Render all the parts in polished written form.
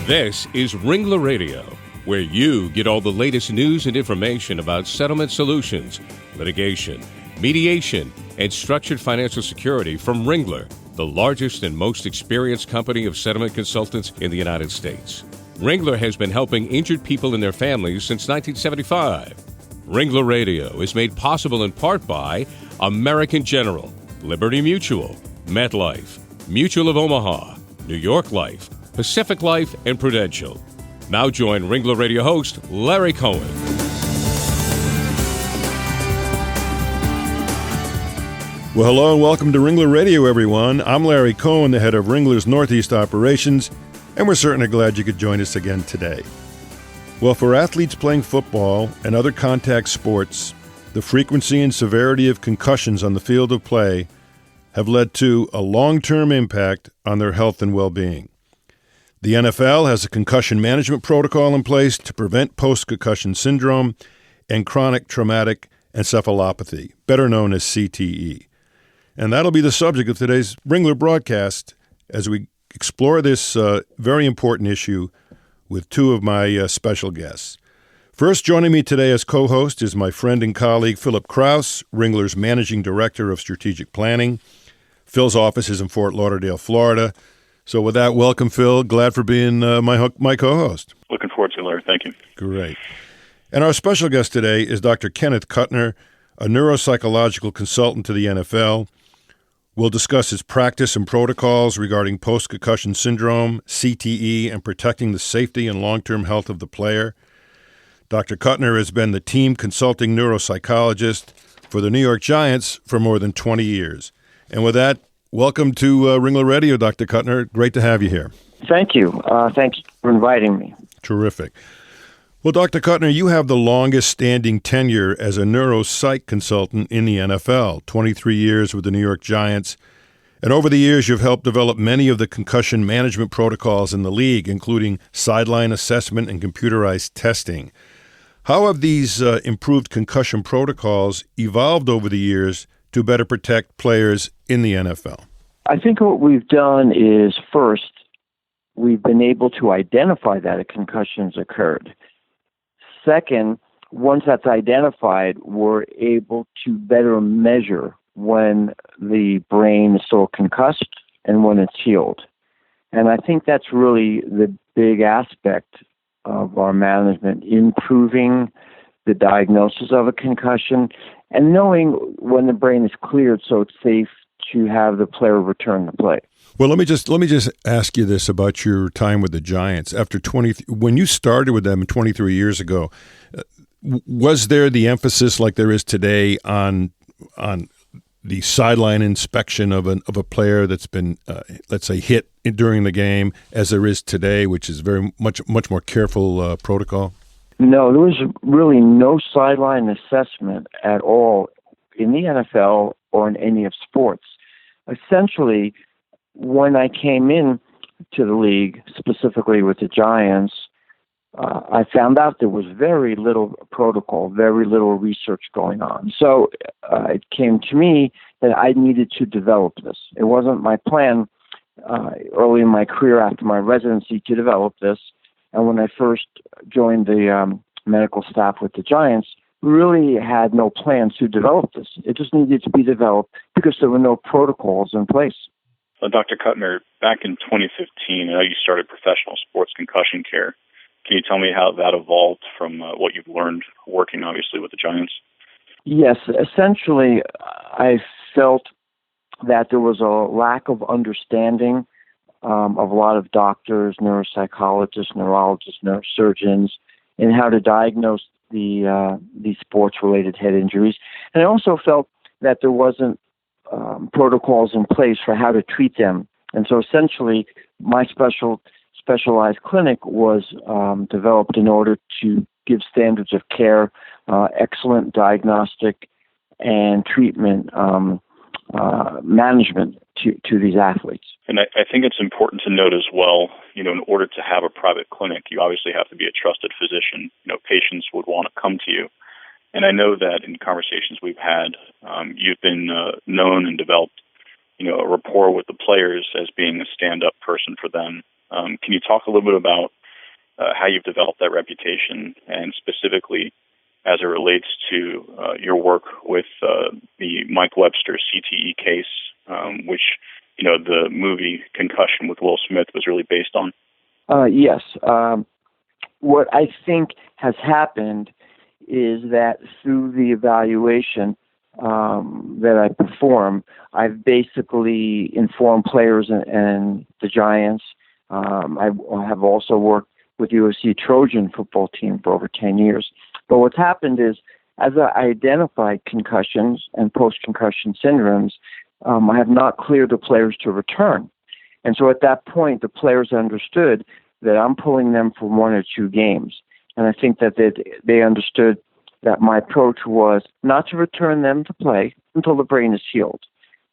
This is Ringler Radio, where you get all the latest news and information about settlement solutions, litigation, mediation, and structured financial security from Ringler, the largest and most experienced company of settlement consultants in the United States. Ringler has been helping injured people and their families since 1975. Ringler Radio is made possible in part by American General, Liberty Mutual, MetLife, Mutual of Omaha, New York Life, Pacific Life, and Prudential. Now join Ringler Radio host Larry Cohen. Well, hello and welcome to Ringler Radio, everyone. I'm Larry Cohen, the head of Ringler's Northeast Operations, and we're certainly glad you could join us again today. Well, for athletes playing football and other contact sports, the frequency and severity of concussions on the field of play have led to a long-term impact on their health and well-being. The NFL has a concussion management protocol in place to prevent post-concussion syndrome and chronic traumatic encephalopathy, better known as CTE. And that'll be the subject of today's Ringler broadcast as we explore this very important issue with two of my special guests. First, joining me today as co-host is my friend and colleague Phillip Krause, Ringler's Managing Director of Strategic Planning. Phil's office is in Fort Lauderdale, Florida. So with that, welcome, Phil. Glad for being my co-host. Looking forward to it, Larry. Thank you. Great. And our special guest today is Dr. Kenneth Kutner, a neuropsychological consultant to the NFL. We'll discuss his practice and protocols regarding post-concussion syndrome, CTE, and protecting the safety and long-term health of the player. Dr. Kutner has been the team consulting neuropsychologist for the New York Giants for more than 20 years. And with that, welcome to Ringler Radio, Dr. Kutner. Great to have you here. Thank you. Thanks for inviting me. Terrific. Well, Dr. Kutner, you have the longest standing tenure as a neuropsych consultant in the NFL, 23 years with the New York Giants. And over the years, you've helped develop many of the concussion management protocols in the league, including sideline assessment and computerized testing. How have these improved concussion protocols evolved over the years to better protect players in the NFL? I think what we've done is, first, we've been able to identify that a concussion has occurred. Second, once that's identified, we're able to better measure when the brain is still concussed and when it's healed. And I think that's really the big aspect of our management, improving the diagnosis of a concussion and knowing when the brain is cleared so it's safe to have the player return to play. Well, let me just ask you this about your time with the Giants. When you started with them 23 years ago, was there the emphasis like there is today on the sideline inspection of a player that's been, let's say, hit during the game, as there is today, which is very much more careful protocol? No, there was really no sideline assessment at all in the NFL or in any of sports. Essentially, when I came in to the league, specifically with the Giants, I found out there was very little protocol, very little research going on. So it came to me that I needed to develop this. It wasn't my plan early in my career after my residency to develop this. And when I first joined the medical staff with the Giants, we really had no plans to develop this. It just needed to be developed because there were no protocols in place. Dr. Kutner, back in 2015, I know you started professional sports concussion care. Can you tell me how that evolved from what you've learned working, obviously, with the Giants? Yes. Essentially, I felt that there was a lack of understanding of a lot of doctors, neuropsychologists, neurologists, neurosurgeons, in how to diagnose these sports-related head injuries. And I also felt that there wasn't protocols in place for how to treat them. And so essentially, my specialized clinic was developed in order to give standards of care, excellent diagnostic and treatment management to these athletes. And I think it's important to note as well, in order to have a private clinic, you obviously have to be a trusted physician. Patients would want to come to you. And I know that in conversations we've had, you've been known and developed, a rapport with the players as being a stand-up person for them Can you talk a little bit about how you've developed that reputation, and specifically as it relates to your work with the Mike Webster CTE case, which, the movie Concussion with Will Smith was really based on? Yes. What I think has happened is that through the evaluation that I perform, I've basically informed players and the Giants. I have also worked with USC Trojan football team for over 10 years. But what's happened is, as I identified concussions and post-concussion syndromes, I have not cleared the players to return. And so at that point, the players understood that I'm pulling them for 1 or 2 games. And I think that they understood that my approach was not to return them to play until the brain is healed.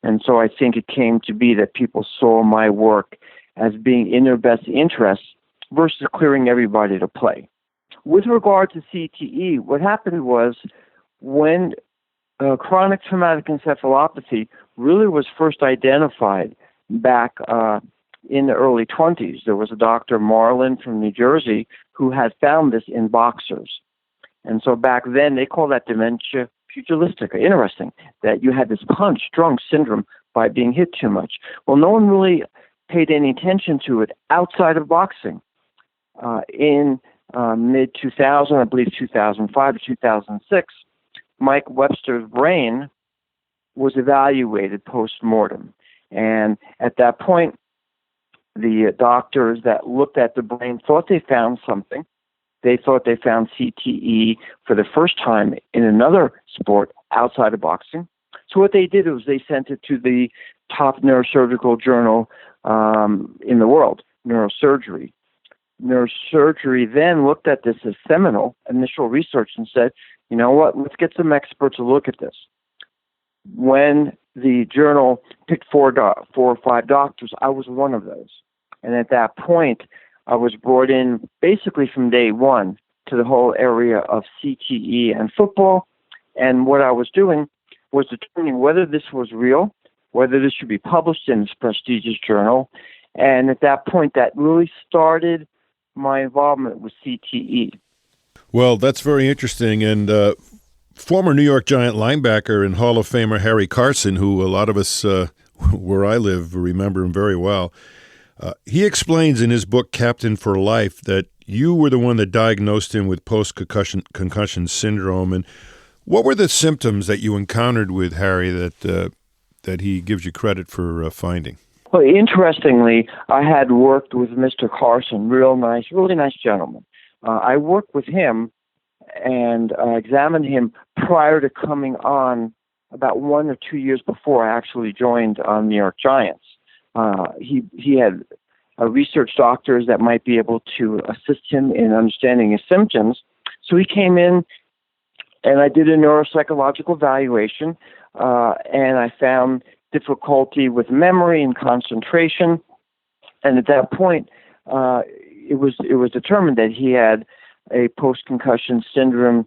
And so I think it came to be that people saw my work as being in their best interest versus clearing everybody to play. With regard to CTE, what happened was when chronic traumatic encephalopathy really was first identified back in the early 20s, there was a Dr. Marlin from New Jersey who had found this in boxers. And so back then, they called that dementia pugilistica. Interesting that you had this punch-drunk syndrome by being hit too much. Well, no one really paid any attention to it outside of boxing. In mid-2000, I believe 2005 or 2006, Mike Webster's brain was evaluated post-mortem. And at that point, the doctors that looked at the brain thought they found something. They thought they found CTE for the first time in another sport outside of boxing. So what they did was they sent it to the top neurosurgical journal in the world, Neurosurgery. Neurosurgery then looked at this as seminal initial research and said, you know what, let's get some experts to look at this. When the journal picked 4 or 5 doctors, I was one of those. And at that point, I was brought in basically from day one to the whole area of CTE and football. And what I was doing was determining whether this was real, whether this should be published in this prestigious journal. And at that point, that really started my involvement with CTE. Well, that's very interesting. And former New York Giant linebacker and Hall of Famer Harry Carson, who a lot of us where I live remember him very well, he explains in his book, Captain for Life, that you were the one that diagnosed him with post-concussion syndrome. And what were the symptoms that you encountered with Harry that he gives you credit for finding? Well, interestingly, I had worked with Mr. Carson, really nice gentleman. I worked with him and examined him prior to coming on about 1 or 2 years before I actually joined New York Giants. He had research doctors that might be able to assist him in understanding his symptoms. So he came in, and I did a neuropsychological evaluation, and I found difficulty with memory and concentration. And at that point, it was determined that he had a post-concussion syndrome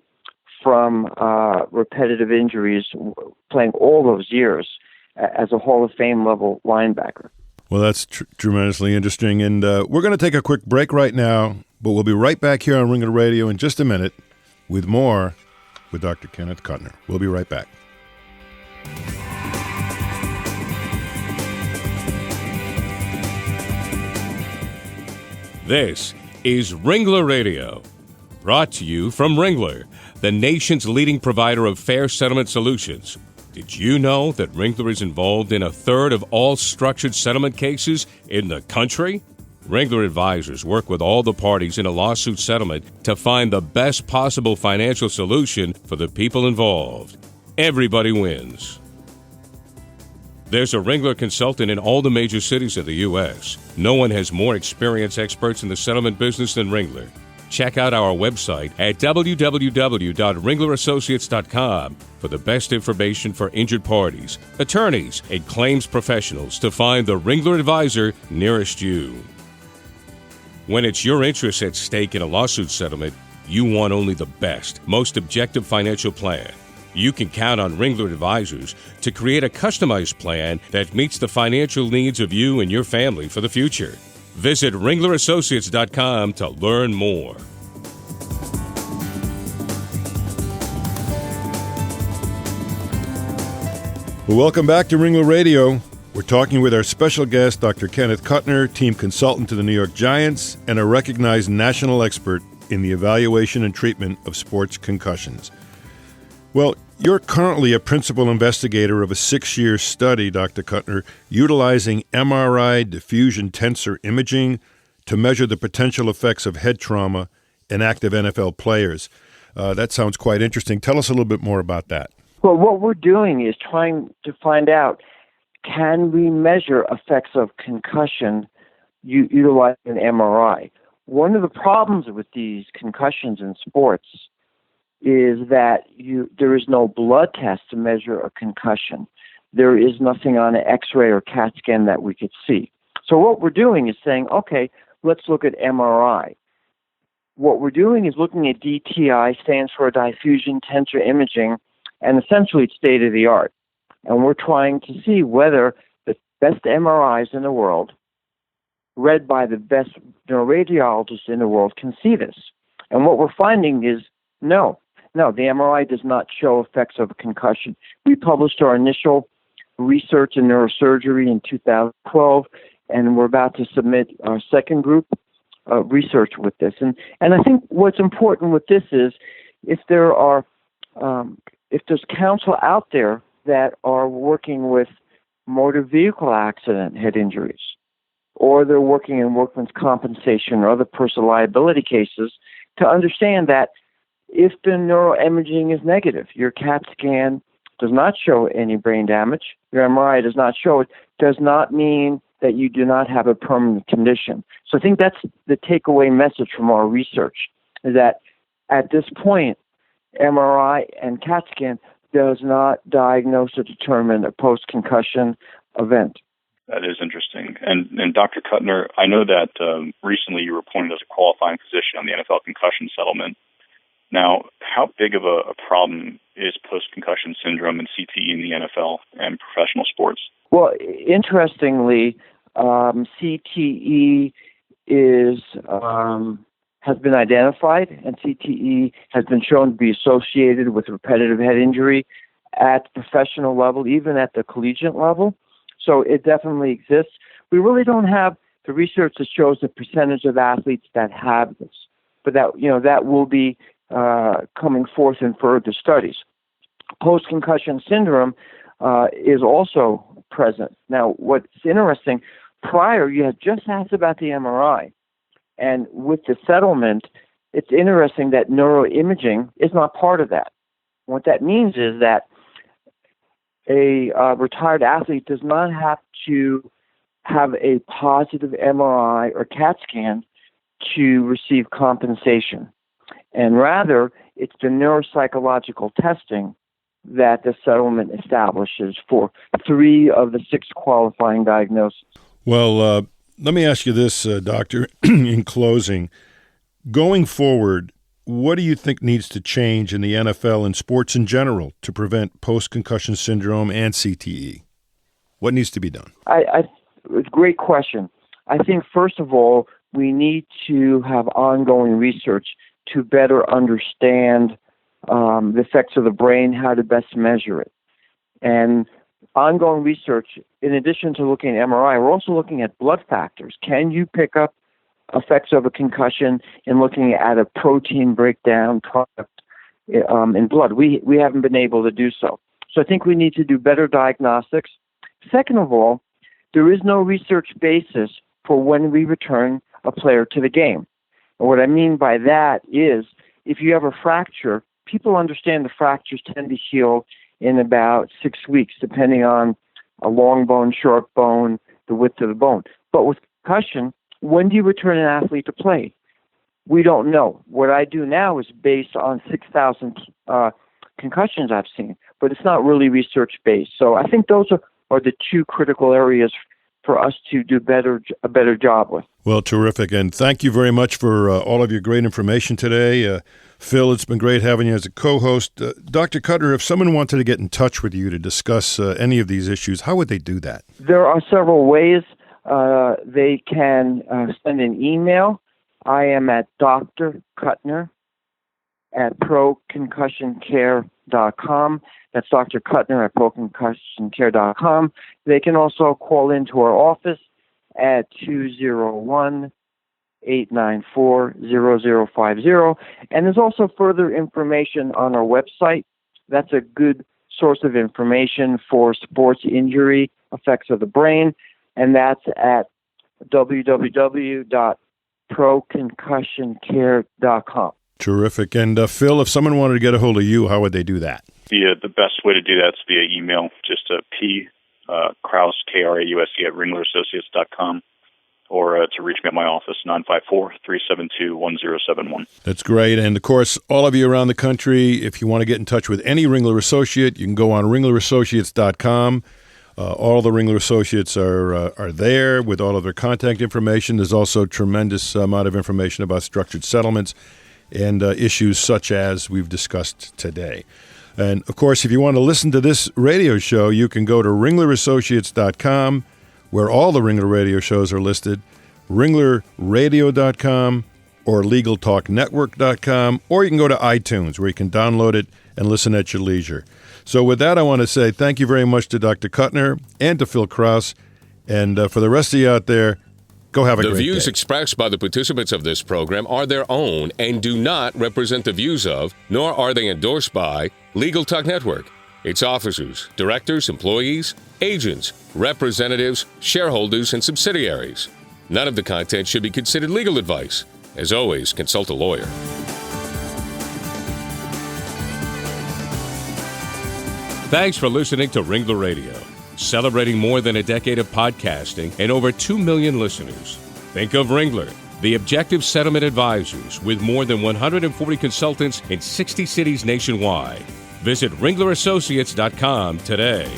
from repetitive injuries, playing all those years as a Hall of Fame level linebacker. Well, that's tremendously interesting. And we're going to take a quick break right now, but we'll be right back here on Ringler Radio in just a minute with more with Dr. Kenneth Kutner. We'll be right back. This is Ringler Radio, brought to you from Ringler, the nation's leading provider of fair settlement solutions. Did you know that Ringler is involved in 1/3 of all structured settlement cases in the country? Ringler advisors work with all the parties in a lawsuit settlement to find the best possible financial solution for the people involved. Everybody wins. There's a Ringler consultant in all the major cities of the U.S. No one has more experienced experts in the settlement business than Ringler. Check out our website at www.ringlerassociates.com for the best information for injured parties, attorneys, and claims professionals to find the Ringler advisor nearest you. When it's your interests at stake in a lawsuit settlement, you want only the best, most objective financial plan. You can count on Ringler advisors to create a customized plan that meets the financial needs of you and your family for the future. Visit ringlerassociates.com to learn more. Well, welcome back to Ringler Radio. We're talking with our special guest, Dr. Kenneth Kutner, team consultant to the New York Giants and a recognized national expert in the evaluation and treatment of sports concussions. Well, you're currently a principal investigator of a 6-year study, Dr. Kutner, utilizing MRI diffusion tensor imaging to measure the potential effects of head trauma in active NFL players. That sounds quite interesting. Tell us a little bit more about that. Well, what we're doing is trying to find out, can we measure effects of concussion utilizing an MRI? One of the problems with these concussions in sports is that there is no blood test to measure a concussion. There is nothing on an X-ray or CAT scan that we could see. So what we're doing is saying, okay, let's look at MRI. What we're doing is looking at DTI, stands for diffusion tensor imaging, and essentially it's state-of-the-art. And we're trying to see whether the best MRIs in the world, read by the best neuroradiologists in the world, can see this. And what we're finding is no, the MRI does not show effects of a concussion. We published our initial research in neurosurgery in 2012, and we're about to submit our second group research with this. And I think what's important with this is if there's counsel out there that are working with motor vehicle accident head injuries, or they're working in workman's compensation or other personal liability cases, to understand that if the neuroimaging is negative, your CAT scan does not show any brain damage, your MRI does not show it, does not mean that you do not have a permanent condition. So I think that's the takeaway message from our research, is that at this point, MRI and CAT scan does not diagnose or determine a post-concussion event. That is interesting. And Dr. Kutner, I know that recently you were appointed as a qualifying physician on the NFL concussion settlement. Now, how big of a problem is post-concussion syndrome and CTE in the NFL and professional sports? Well, interestingly, CTE has been identified, and CTE has been shown to be associated with repetitive head injury at the professional level, even at the collegiate level. So it definitely exists. We really don't have the research that shows the percentage of athletes that have this, but that will be coming forth in further studies. Post-concussion syndrome is also present. Now, what's interesting, prior you had just asked about the MRI, and with the settlement, it's interesting that neuroimaging is not part of that. What that means is that a retired athlete does not have to have a positive MRI or CAT scan to receive compensation. And rather, it's the neuropsychological testing that the settlement establishes for 3 of the 6 qualifying diagnoses. Well, let me ask you this, Doctor, in closing. Going forward, what do you think needs to change in the NFL and sports in general to prevent post-concussion syndrome and CTE? What needs to be done? It's a great question. I think, first of all, we need to have ongoing research to better understand the effects of the brain, how to best measure it. And ongoing research, in addition to looking at MRI, we're also looking at blood factors. Can you pick up effects of a concussion in looking at a protein breakdown product in blood? We haven't been able to do so. So I think we need to do better diagnostics. Second of all, there is no research basis for when we return a player to the game. And what I mean by that is if you have a fracture, people understand the fractures tend to heal in about 6 weeks, depending on a long bone, short bone, the width of the bone. But with concussion, when do you return an athlete to play? We don't know. What I do now is based on 6,000 concussions I've seen, but it's not really research-based. So I think those are the 2 critical areas for us to do a better job with. Well, terrific. And thank you very much for all of your great information today. Phil, it's been great having you as a co-host. Dr. Kutner, if someone wanted to get in touch with you to discuss any of these issues, how would they do that? There are several ways. they can send an email. I am at Dr. Kutner at proconcussioncare.com. That's Dr. Kutner at proconcussioncare.com. They can also call into our office at 201-894-0050. And there's also further information on our website. That's a good source of information for sports injury effects of the brain, and that's at www.proconcussioncare.com. Terrific. And Phil, if someone wanted to get a hold of you, how would they do that? The best way to do that is via email, just P. Krause, Krause, at ringlerassociates.com, or to reach me at my office, 954-372-1071. That's great. And, of course, all of you around the country, if you want to get in touch with any Ringler Associate, you can go on ringlerassociates.com. All the Ringler Associates are there with all of their contact information. There's also a tremendous amount of information about structured settlements and issues such as we've discussed today. And, of course, if you want to listen to this radio show, you can go to ringlerassociates.com, where all the Ringler Radio shows are listed, ringlerradio.com, or legaltalknetwork.com, or you can go to iTunes, where you can download it and listen at your leisure. So with that, I want to say thank you very much to Dr. Kutner and to Phil Krause. And for the rest of you out there, go have a great day. The views expressed by the participants of this program are their own and do not represent the views of, nor are they endorsed by, Legal Talk Network, its officers, directors, employees, agents, representatives, shareholders, and subsidiaries. None of the content should be considered legal advice. As always, consult a lawyer. Thanks for listening to Ringler Radio, celebrating more than a decade of podcasting and over 2 million listeners. Think of Ringler, the objective settlement advisors with more than 140 consultants in 60 cities nationwide. Visit ringlerassociates.com today.